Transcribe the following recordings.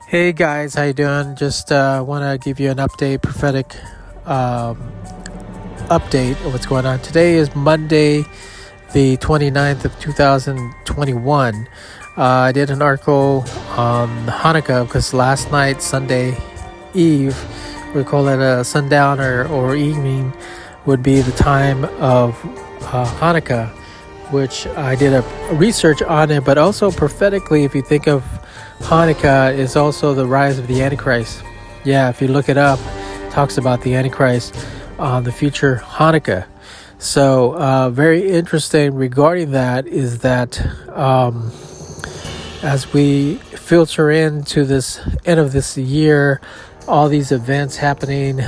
Hey guys, how you doing? Just want to give you an prophetic update of what's going on. Today is Monday, the 29th of 2021. I did an article on Hanukkah because last night, Sunday Eve, we call it a sundown or evening, would be the time of Hanukkah, which I did a research on it, but also prophetically, if you think of Hanukkah, is also the rise of the Antichrist. Yeah, if you look it up, it talks about the Antichrist on the future Hanukkah. So very interesting regarding that is that as we filter into this end of this year, all these events happening,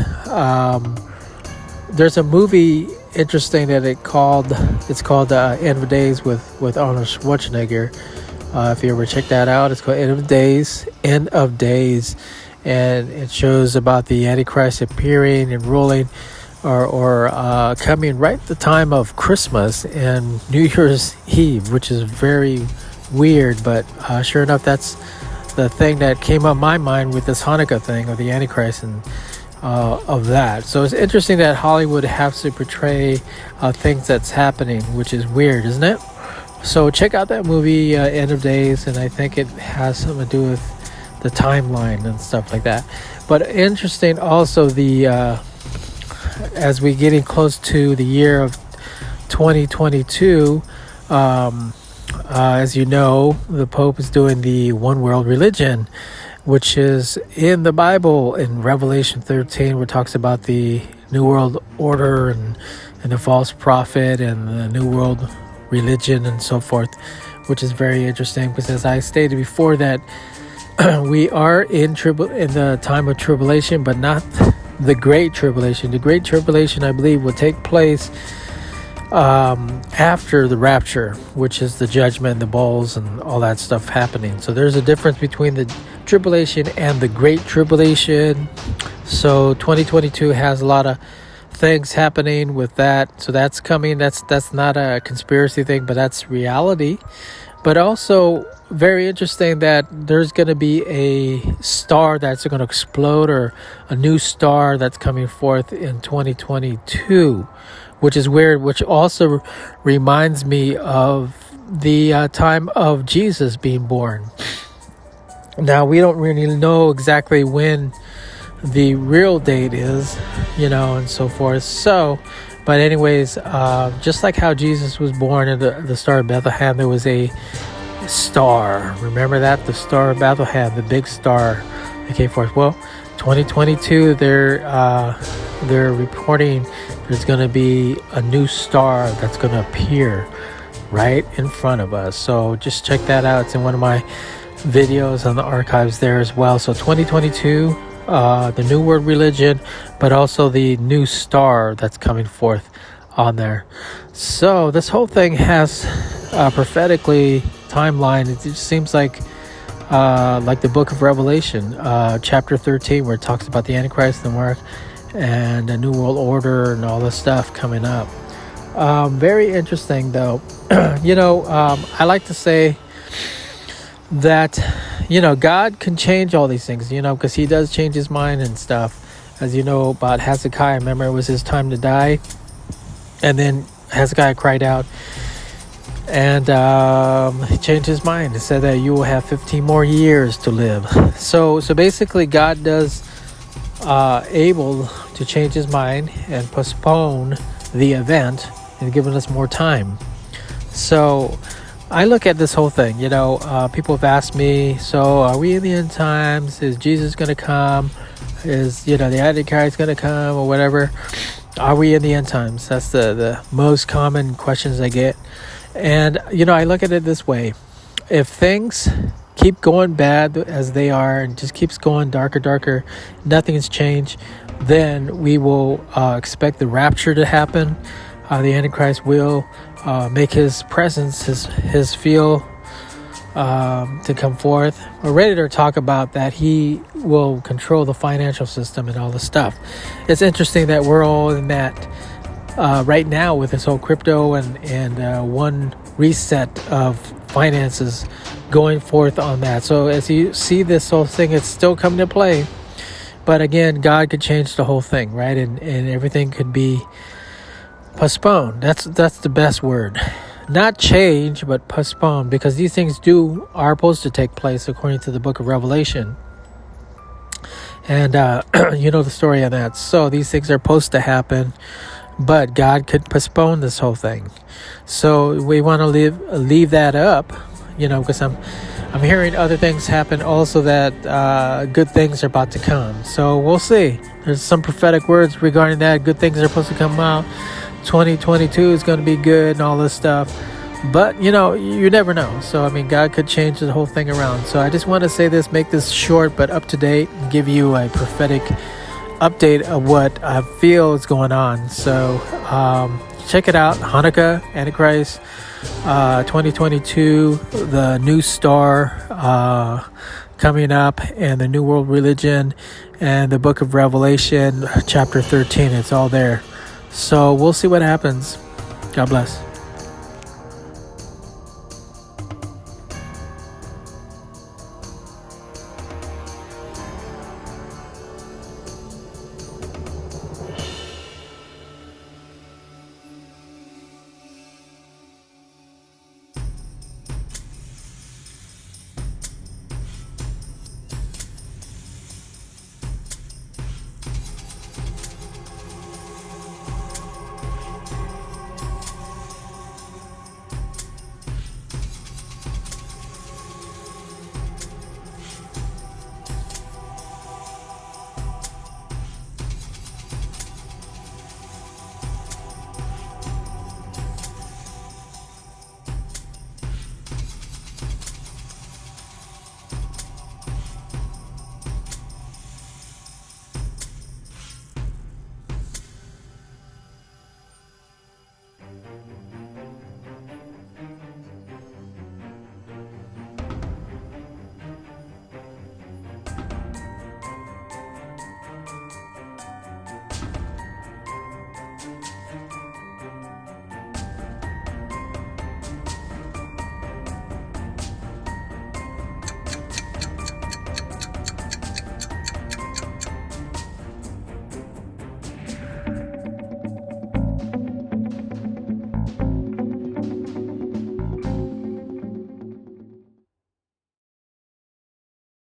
there's a movie interesting that it's called End of Days with Arnold Schwarzenegger. If you ever check that out, it's called End of Days, and it shows about the Antichrist appearing and ruling or coming right at the time of Christmas and New Year's Eve, which is very weird, but sure enough, that's the thing that came up my mind with this Hanukkah thing of the Antichrist and of that. So it's interesting that Hollywood has to portray things that's happening, which is weird, isn't it? So check out that movie, End of Days, and I think it has something to do with the timeline and stuff like that. But interesting also as we getting close to the year of 2022, as you know, the Pope is doing the one world religion, which is in the Bible in Revelation 13, where it talks about the New World Order and the false prophet and the New World religion and so forth, which is very interesting because, as I stated before, that we are in the time of tribulation, but not the Great Tribulation. The Great Tribulation, I believe, will take place after the rapture, which is the judgment, the bowls, and all that stuff happening. So there's a difference between the tribulation and the Great Tribulation. So 2022 has a lot of things happening with that, so that's coming. That's not a conspiracy thing, but that's reality. But also very interesting that there's going to be a star that's going to explode, or a new star that's coming forth in 2022, which is weird, which also reminds me of the time of Jesus being born. Now, we don't really know exactly when the real date is, and so forth. So, but anyways, just like how Jesus was born at the Star of Bethlehem, there was a star. Remember that? The Star of Bethlehem, the big star that came forth. Well, 2022, they're reporting there's going to be a new star that's going to appear right in front of us. So just check that out. It's in one of my videos on the archives there as well. So 2022, the New World Religion, but also the new star that's coming forth on there. So this whole thing has prophetically timeline. It just seems like the book of Revelation, chapter 13, where it talks about the Antichrist, the mark, and the New World Order and all this stuff coming up. Very interesting, though. I like to say that God can change all these things, because he does change his mind and stuff. As you know about Hezekiah, remember, it was his time to die, and then Hezekiah cried out, and he changed his mind. He said that you will have 15 more years to live. So basically, God does able to change his mind and postpone the event and giving us more time. So I look at this whole thing, people have asked me, so are we in the end times? Is Jesus going to come? Is, the Antichrist going to come or whatever? Are we in the end times? That's the most common questions I get. And, I look at it this way. If things keep going bad as they are and just keeps going darker, nothing's changed, then we will expect the rapture to happen. The Antichrist will make his presence, his feel to come forth. We're ready to talk about that. He will control the financial system and all this stuff. It's interesting that we're all in that right now with this whole crypto and one reset of finances going forth on that. So as you see this whole thing, it's still coming to play. But again, God could change the whole thing, right? And everything could be postponed. That's the best word. Not change, but postpone, because these things are supposed to take place according to the book of Revelation. And you know the story on that. So these things are supposed to happen, but God could postpone this whole thing. So we want to leave that up, because I'm hearing other things happen also, that good things are about to come. So we'll see. There's some prophetic words regarding that. Good things are supposed to come out. 2022 is going to be good and all this stuff. But, you never know. So, God could change the whole thing around. So I just want to say this, make this short but up to date, and give you a prophetic update of what I feel is going on. So check it out. Hanukkah, Antichrist, 2022, the new star coming up, and the New World Religion, and the book of Revelation, chapter 13. It's all there. So we'll see what happens. God bless.